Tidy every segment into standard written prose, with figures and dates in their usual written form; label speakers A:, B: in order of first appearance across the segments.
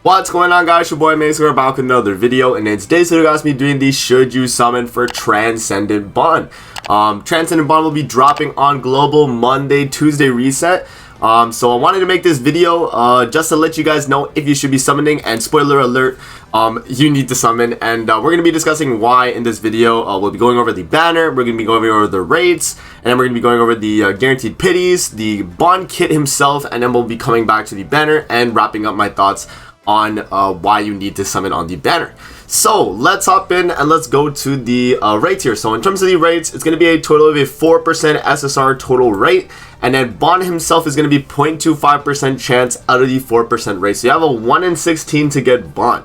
A: What's going on, guys? Your boy Mace. We're back with another video, and in today's video, guys, me doing the should you summon for Transcendent Bond. Transcendent Bond will be dropping on global Monday, Tuesday reset. So I wanted to make this video just to let you guys know if you should be summoning, and spoiler alert, you need to summon, and we're going to be discussing why in this video. We'll be going over the banner, we're going to be going over the rates, and then we're going to be going over the guaranteed pities, the Bond kit himself, and then we'll be coming back to the banner and wrapping up my thoughts on why you need to summon on the banner. So let's hop in and let's go to the rates here. So in terms of the rates, it's going to be a total of a 4% SSR total rate, and then Bond himself is going to be 0.25% chance out of the 4% rate. So you have a 1 in 16 to get Bond.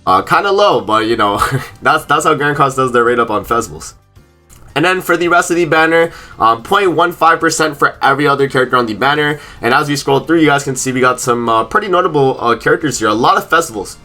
A: Kind of low, but you know, that's how Grand Cross does their rate up on festivals. And then for the rest of the banner, 0.15% for every other character on the banner. And as we scroll through, you guys can see we got some pretty notable characters here. A lot of festivals,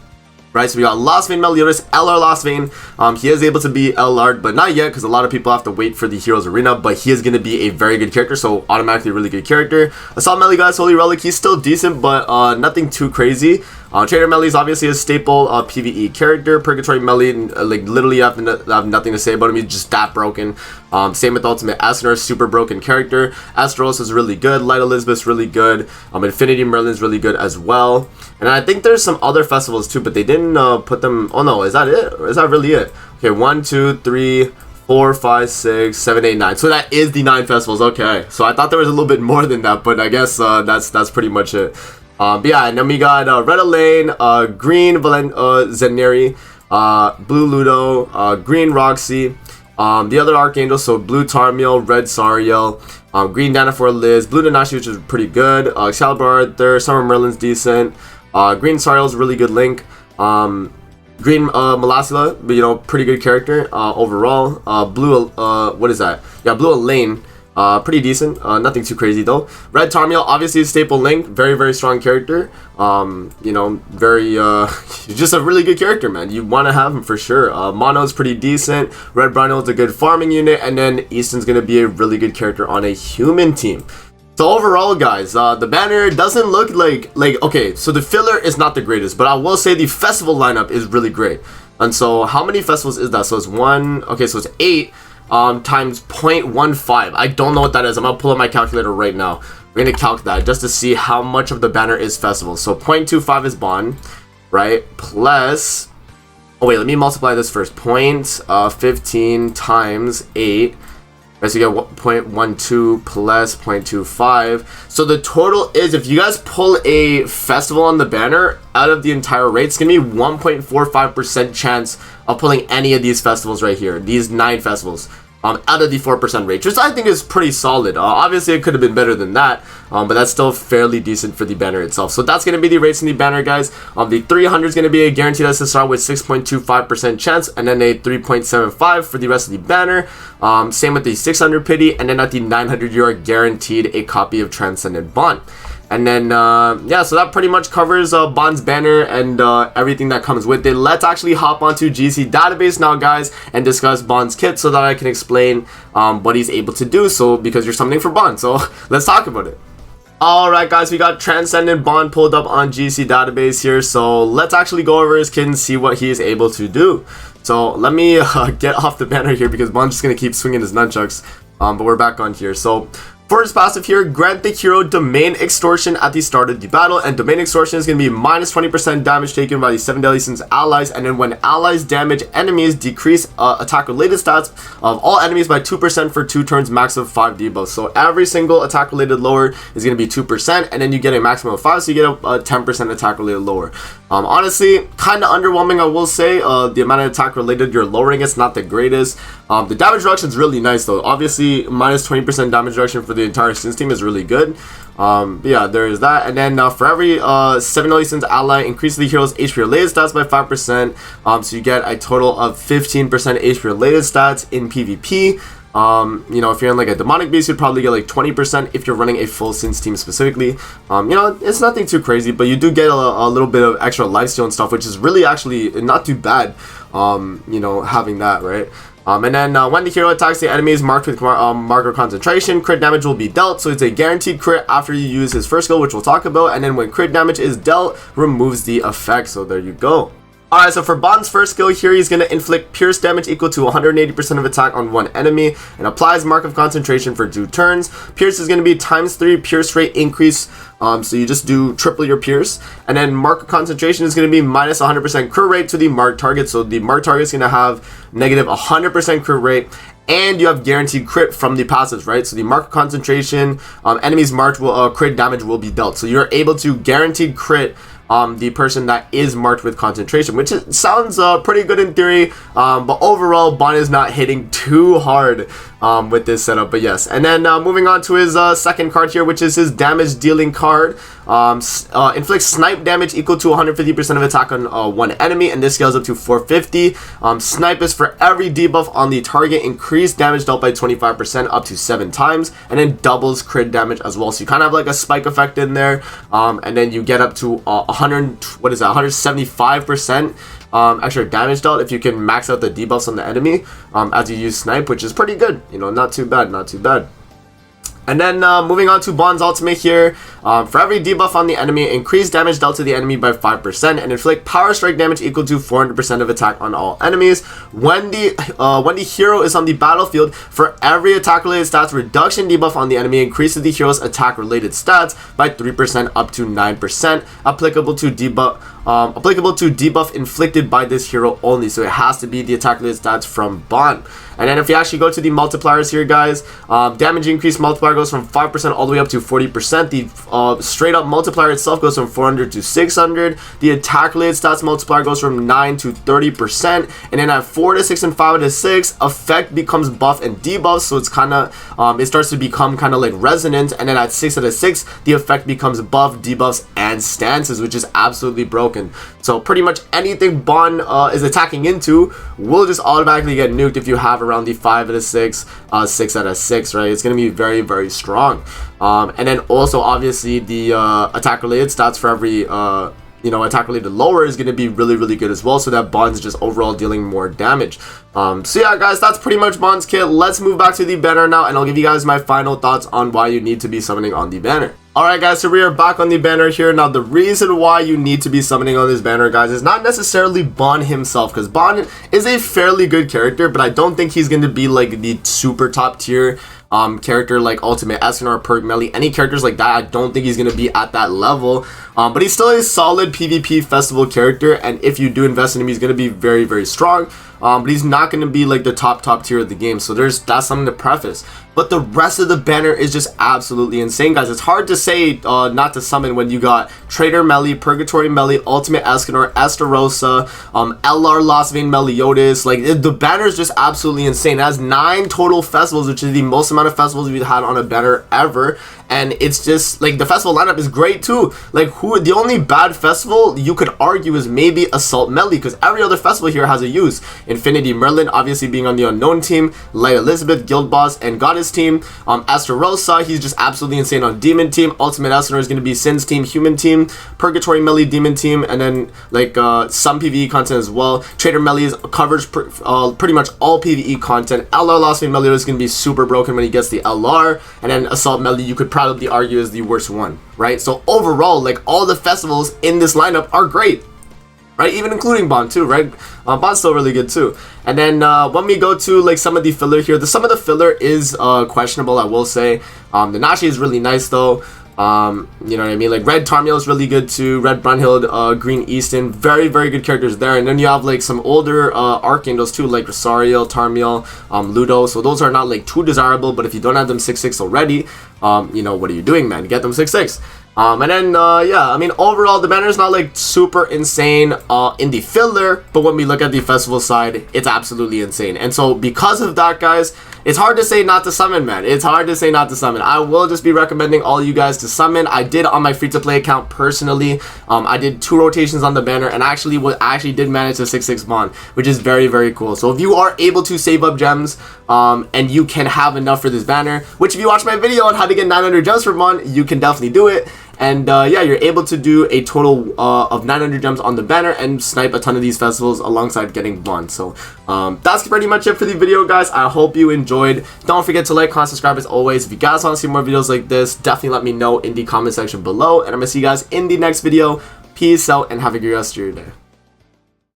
A: right? So we got Lost Vein Meliodas, LR Lost Vein. He is able to be LR'd, but not yet, because a lot of people have to wait for the Heroes Arena. But he is going to be a very good character, so automatically a really good character. Assault Melee, guys, Holy Relic, he's still decent, but nothing too crazy. Trader Melee is obviously a staple PvE character. Purgatory Melee, like literally I have nothing to say about him. He's just that broken. Same with Ultimate Esner, super broken character. Asteros is really good. Light Elizabeth's really good. Infinity Merlin's really good as well. And I think there's some other festivals too, but they didn't put them. Oh no, is that it? Or is that really it? Okay, 1, 2, 3, 4, 5, 6, 7, 8, 9. So that is the 9 festivals. Okay, so I thought there was a little bit more than that, but I guess that's pretty much it. But yeah, and then we got Red Elaine, Green Zeneri, Blue Ludo, Green Roxy, the other Archangel, so Blue Tarmiel, Red Sariel, Green Dana for Liz, Blue Nanashi, which is pretty good, Excalibur Arthur, Summer Merlin's decent, Green Sariel's really good link, Green Malasila, you know, pretty good character overall, Blue, what is that? Yeah, Blue Elaine. Pretty decent, nothing too crazy though. Red Tarmiel, obviously a staple link, very strong character. You know, just a really good character, man. You want to have him for sure. Mono's pretty decent. Red Brino is a good farming unit, and then Easton's gonna be a really good character on a human team. So overall, guys, the banner doesn't look like okay. So the filler is not the greatest, but I will say the festival lineup is really great. And so how many festivals is that? So it's one. Okay, so it's 8. Times 0.15. I don't know what that is. I'm gonna pull up my calculator right now. We're gonna calculate that just to see how much of the banner is festivals. So 0.25 is Bond, right? Plus, oh wait, let me multiply this first. 0.15 times 8. Right, so you get 0.12 plus 0.25. So the total is, if you guys pull a festival on the banner out of the entire rate, it's gonna be 1.45% chance of pulling any of these festivals right here, these 9 festivals, out of the 4% rate, which I think is pretty solid. Obviously it could have been better than that, but that's still fairly decent for the banner itself. So that's going to be the rates in the banner, guys. The 300 is going to be a guaranteed SSR with 6.25% chance, and then a 3.75 for the rest of the banner. Same with the 600 pity, and then at the 900 you are guaranteed a copy of Transcendent Bond. And then, yeah, so that pretty much covers Bond's banner and everything that comes with it. Let's actually hop onto GC database now, guys, and discuss Bond's kit so that I can explain what he's able to do. So, because you're summoning for Bond, so let's talk about it. Alright, guys, we got Transcendent Bond pulled up on GC database here. So let's actually go over his kit and see what he is able to do. So let me get off the banner here, because Bond's just going to keep swinging his nunchucks. But we're back on here. So for his passive here, grant the hero Domain Extortion at the start of the battle, and Domain Extortion is going to be minus 20% damage taken by the 7 Deadly Sins allies, and then when allies damage enemies, decrease attack related stats of all enemies by 2% for 2 turns, max of 5 debuffs. So every single attack related lower is going to be 2%, and then you get a maximum of 5, so you get a 10% attack related lower. Honestly, kind of underwhelming, I will say. The amount of attack related you're lowering, it's not the greatest. The damage reduction is really nice though. Obviously, minus 20% damage reduction for the entire Sins team is really good. But yeah, there is that. And then for every 7 Deadly Sins ally, increase the hero's HP related stats by 5%. So you get a total of 15% HP related stats in PvP. You know, if you're in like a demonic beast, you'd probably get like 20% if you're running a full Sins team specifically. You know, it's nothing too crazy, but you do get a little bit of extra lifesteal and stuff, which is really actually not too bad. You know, having that, right? And then when the hero attacks the enemies marked with marker concentration, crit damage will be dealt. So it's a guaranteed crit after you use his first skill, which we'll talk about. And then when crit damage is dealt, removes the effect. So there you go. Alright, so for Bond's first skill here, he's going to inflict pierce damage equal to 180% of attack on one enemy and applies mark of concentration for 2 turns. Pierce is going to be ×3 pierce rate increase, so you just do triple your pierce. And then mark of concentration is going to be minus 100% crit rate to the marked target, so the marked target is going to have negative 100% crit rate. And you have guaranteed crit from the passives, right? So the mark of concentration, enemies marked will crit damage will be dealt. So you're able to guaranteed crit the person that is marked with concentration, which sounds pretty good in theory, but overall Bond is not hitting too hard with this setup. But yes, and then moving on to his second card here, which is his damage dealing card. Inflicts snipe damage equal to 150% of attack on one enemy, and this scales up to 450. Snipe is for every debuff on the target, increase damage dealt by 25% up to 7 times, and then doubles crit damage as well. So you kind of have like a spike effect in there, and then you get up to 175% extra damage dealt if you can max out the debuffs on the enemy as you use snipe, which is pretty good, you know, not too bad, not too bad. And then moving on to Bond's ultimate here, for every debuff on the enemy, increase damage dealt to the enemy by 5% and inflict power strike damage equal to 400% of attack on all enemies. When the hero is on the battlefield, for every attack related stats reduction debuff on the enemy, increases the hero's attack related stats by 3% up to 9%, applicable to debuff inflicted by this hero only. So it has to be the attack related stats from Bond. And then if you actually go to the multipliers here, guys, damage increase multiplier goes from 5% all the way up to 40%. The straight up multiplier itself goes from 400 to 600. The attack related stats multiplier goes from 9 to 30%. And then at 4 to 6 and 5 to 6, effect becomes buff and debuff. So it's kind of, it starts to become kind of like resonant. And then at 6 out of 6, the effect becomes buff, debuffs, and stances, which is absolutely broken. So pretty much anything Bond is attacking into will just automatically get nuked if you have around the 5 out of 6, 6 out of 6, right? It's going to be very, very strong. And then also obviously the attack related stats for every attack related lower is going to be really, really good as well, so that Bond's just overall dealing more damage. So yeah, guys, that's pretty much Bond's kit. Let's move back to the banner now, and I'll give you guys my final thoughts on why you need to be summoning on the banner. Alright guys, so we are back on the banner here. Now the reason why you need to be summoning on this banner, guys, is not necessarily Bond himself, because Bond is a fairly good character, but I don't think he's going to be like the super top tier character like Ultimate Escanor, Perk Melee, any characters like that. I don't think he's going to be at that level, but he's still a solid PvP festival character, and if you do invest in him, he's going to be very, very strong. But he's not going to be like the top tier of the game, so that's something to preface. But the rest of the banner is just absolutely insane, guys. It's hard to say not to summon when you got Traitor Melee, Purgatory Melee, Ultimate Escanor, Estarossa, LR Lost Vein Meliodas. Like, the banner is just absolutely insane. It has 9 total festivals, which is the most amount of festivals we've had on a banner ever. And it's just like the festival lineup is great too. Like, the only bad festival you could argue is maybe Assault Melee, because every other festival here has a use. Infinity Merlin obviously being on the Unknown team, Light Elizabeth, Guild Boss, and Goddess team. Estarossa, he's just absolutely insane on Demon team. Ultimate Escanor is going to be Sin's team, Human team. Purgatory Melee, Demon team, and then like some PvE content as well. Traitor Melee covers pretty much all PvE content. LR Lost Vein Meliodas is going to be super broken when he gets the LR, and then Assault Melee you could probably argue is the worst one, right? So overall, like, all the festivals in this lineup are great, right? Even including Bond too, right? Bond's still really good too. And then when we go to like some of the filler here, some of the filler is questionable, I will say. The Nashi is really nice though. You know what I mean? Like, Red Tarmiel is really good too. Red Brunhild, Green Easton, very, very good characters there. And then you have like some older Archangels too, like Rosario, Tarmiel, Ludo. So those are not like too desirable, but if you don't have them 6/6 already, you know, what are you doing, man? Get them 6/6. And then, yeah, I mean, overall, the banner is not, like, super insane in the filler, but when we look at the festival side, it's absolutely insane. And so, because of that, guys, it's hard to say not to summon, man. It's hard to say not to summon. I will just be recommending all you guys to summon. I did on my free-to-play account personally. I did 2 rotations on the banner, and actually did manage the 6/6 Bond, which is very, very cool. So, if you are able to save up gems, and you can have enough for this banner, which if you watch my video on how to get 900 gems for Bond, you can definitely do it. And yeah, you're able to do a total of 900 gems on the banner and snipe a ton of these festivals alongside getting one. So that's pretty much it for the video, guys. I hope you enjoyed. Don't forget to like, comment, subscribe as always. If you guys want to see more videos like this, definitely let me know in the comment section below, and I'm gonna see you guys in the next video. Peace out and have a good rest of your day.